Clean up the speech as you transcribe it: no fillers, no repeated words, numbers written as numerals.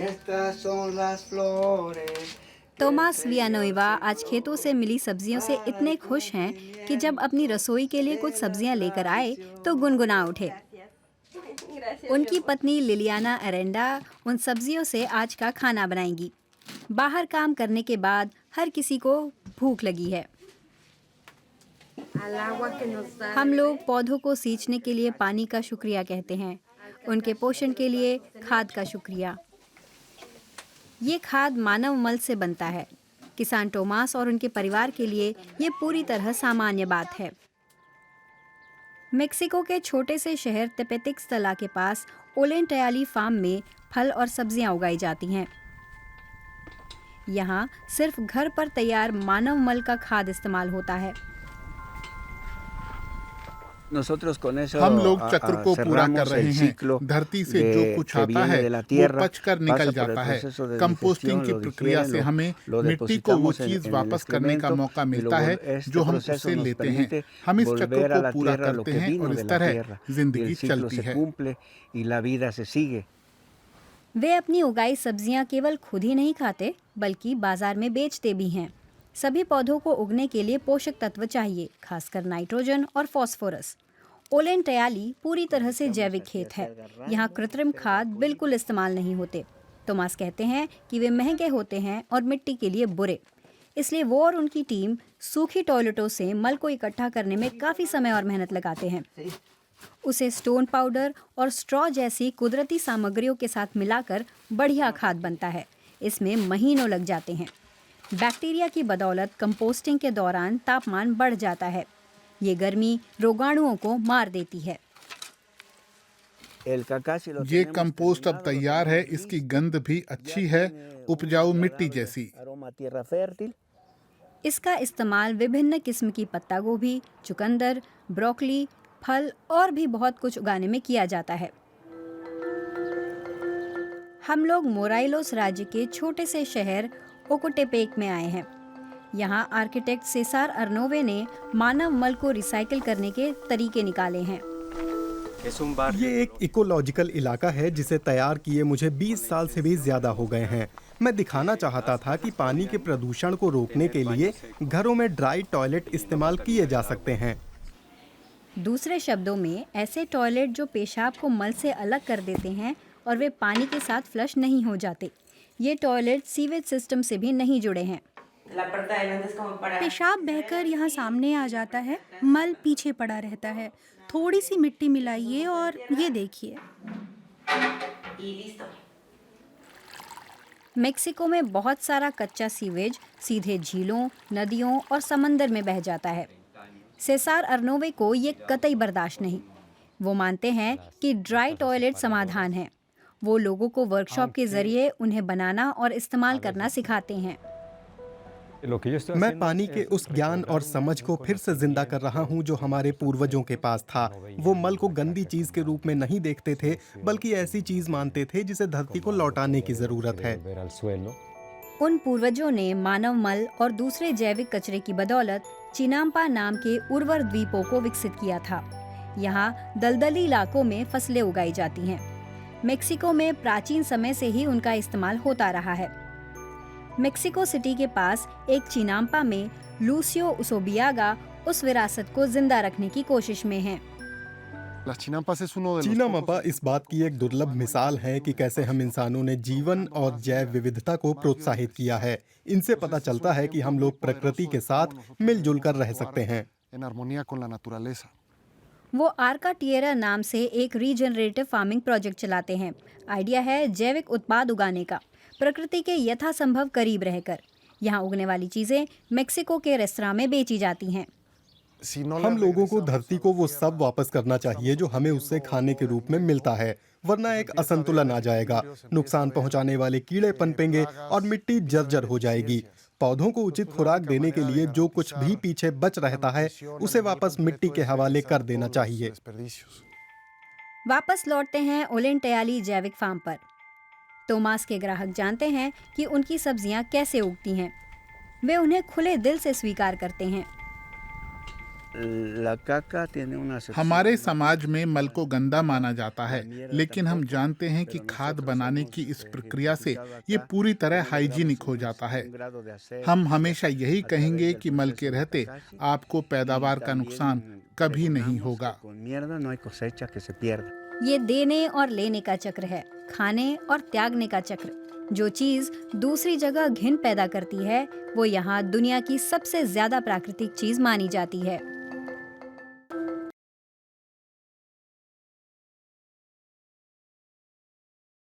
Estas son las flores. Tomas वियानोइवा आज खेतों से मिली सब्जियों से इतने खुश हैं कि जब अपनी रसोई के लिए कुछ सब्जियां लेकर आए तो गुनगुना उठे। उनकी पत्नी लिलियाना एरेंडा उन सब्जियों से आज का खाना बनाएंगी। बाहर काम करने के बाद हर किसी को भूख लगी है। हम लोग पौधों को सींचने के लिए पानी का शुक्रिया कहते हैं, उनके पोषण के लिए खाद का शुक्रिया। ये खाद मानव मल से बनता है। किसान टोमास और उनके परिवार के लिए ये पूरी तरह सामान्य बात है। मेक्सिको के छोटे से शहर तेपेतिक्सतला के पास ओलेंटयाली फार्म में फल और सब्जियां उगाई जाती हैं। यहाँ सिर्फ घर पर तैयार मानव मल का खाद इस्तेमाल होता है। हम लोग चक्र को पूरा कर रहे हैं। धरती से जो कुछ आता है वो पचकर निकल जाता है। कंपोस्टिंग की प्रक्रिया से हमें मिट्टी को वो चीज वापस करने का मौका मिलता है जो हम उससे लेते हैं। हम इस चक्र को पूरा करते हैं और इस तरह जिंदगी चलती है। वे अपनी उगाई सब्जियां केवल खुद ही नहीं खाते बल्कि बाजार में बेचते भी हैं। सभी पौधों को उगने के लिए पोषक तत्व चाहिए, खासकर नाइट्रोजन और फास्फोरस। ओलेंटयाली पूरी तरह से जैविक खेत है। यहाँ कृत्रिम खाद बिल्कुल इस्तेमाल नहीं होते। तोमास कहते हैं कि वे महंगे होते हैं और मिट्टी के लिए बुरे। इसलिए वो और उनकी टीम सूखी टॉयलेटों से मल को इकट्ठा करने में काफ़ी समय और मेहनत लगाते हैं। उसे स्टोन पाउडर और स्ट्रॉ जैसी कुदरती सामग्रियों के साथ मिलाकर बढ़िया खाद बनता है। इसमें महीनों लग जाते हैं। बैक्टीरिया की बदौलत कंपोस्टिंग के दौरान तापमान बढ़ जाता है। ये गर्मी रोगाणुओं को मार देती है। ये कंपोस्ट अब तैयार है। इसकी गंध भी अच्छी है, उपजाऊ मिट्टी जैसी। इसका इस्तेमाल विभिन्न किस्म की पत्ता गोभी, चुकंदर, ब्रोकली, फल और भी बहुत कुछ उगाने में किया जाता है। हम लोग मोराइलोस राज्य के छोटे से शहर ओकोटेपेक में आए हैं। यहाँ आर्किटेक्ट सेसार अर्नोवे ने मानव मल को रिसाइकिल करने के तरीके निकाले हैं। ये एक इकोलॉजिकल इलाका है जिसे तैयार किए मुझे 20 साल से भी ज्यादा हो गए हैं। मैं दिखाना चाहता था कि पानी के प्रदूषण को रोकने के लिए घरों में ड्राई टॉयलेट इस्तेमाल किए जा सकते हैं। दूसरे शब्दों में ऐसे टॉयलेट जो पेशाब को मल से अलग कर देते हैं और वे पानी के साथ फ्लश नहीं हो जाते। ये टॉयलेट सीवेज सिस्टम से भी नहीं जुड़े हैं। पेशाब बहकर यहाँ सामने आ जाता है, मल पीछे पड़ा रहता है। थोड़ी सी मिट्टी मिलाइए और ये देखिए। मेक्सिको में बहुत सारा कच्चा सीवेज सीधे झीलों, नदियों और समंदर में बह जाता है। सेसार अर्नोवे को ये कतई बर्दाश्त नहीं। वो मानते हैं कि ड्राई टॉयलेट समाधान है। वो लोगों को वर्कशॉप के जरिए उन्हें बनाना और इस्तेमाल करना सिखाते हैं। मैं पानी के उस ज्ञान और समझ को फिर से जिंदा कर रहा हूँ जो हमारे पूर्वजों के पास था। वो मल को गंदी चीज के रूप में नहीं देखते थे बल्कि ऐसी चीज मानते थे जिसे धरती को लौटाने की जरूरत है। उन पूर्वजों ने मानव मल और दूसरे जैविक कचरे की बदौलत चिनाम्पा नाम के उर्वर द्वीपों को विकसित किया था। यहाँ दलदली इलाकों में फसलें उगाई जाती हैं। मेक्सिको में प्राचीन समय से ही उनका इस्तेमाल होता रहा है। मेक्सिको सिटी के पास एक चिनाम्पा में लूसियो उसोबियागा उस विरासत को जिंदा रखने की कोशिश में हैं। चिनामापा इस बात की एक दुर्लभ मिसाल है कि कैसे हम इंसानों ने जीवन और जैव विविधता को प्रोत्साहित किया है। इनसे पता चलता है कि हम लोग प्रकृति के साथ मिलजुल कर रह सकते हैं। वो आर्का टिएरा नाम से एक रीजनरेटिव फार्मिंग प्रोजेक्ट चलाते हैं। आइडिया है जैविक उत्पाद उगाने का, प्रकृति के यथासंभव करीब रहकर। यहाँ उगने वाली चीजें मेक्सिको के रेस्तरां में बेची जाती हैं। हम लोगों को धरती को वो सब वापस करना चाहिए जो हमें उससे खाने के रूप में मिलता है, वरना एक असंतुलन आ जाएगा। नुकसान पहुंचाने वाले कीड़े पनपेंगे और मिट्टी जर्जर हो जाएगी। पौधों को उचित खुराक देने के लिए जो कुछ भी पीछे बच रहता है उसे वापस मिट्टी के हवाले कर देना चाहिए। वापस लौटते हैं ओलेंटयाली जैविक फार्म पर। तोमास के ग्राहक जानते हैं कि उनकी सब्जियां कैसे उगती हैं। वे उन्हें खुले दिल से स्वीकार करते हैं। La caca tiene una sección- हमारे समाज में मल को गंदा माना जाता है, लेकिन हम जानते हैं कि खाद बनाने की इस प्रक्रिया से ये पूरी तरह हाइजीनिक हो जाता है। हम हमेशा यही कहेंगे कि मल के रहते आपको पैदावार का नुकसान कभी नहीं होगा। Con mierda no hay cosecha que se pierda. ये देने और लेने का चक्र है, खाने और त्यागने का चक्र। जो चीज दूसरी जगह घिन पैदा करती है, वो यहाँ दुनिया की सबसे ज्यादा प्राकृतिक चीज मानी जाती है।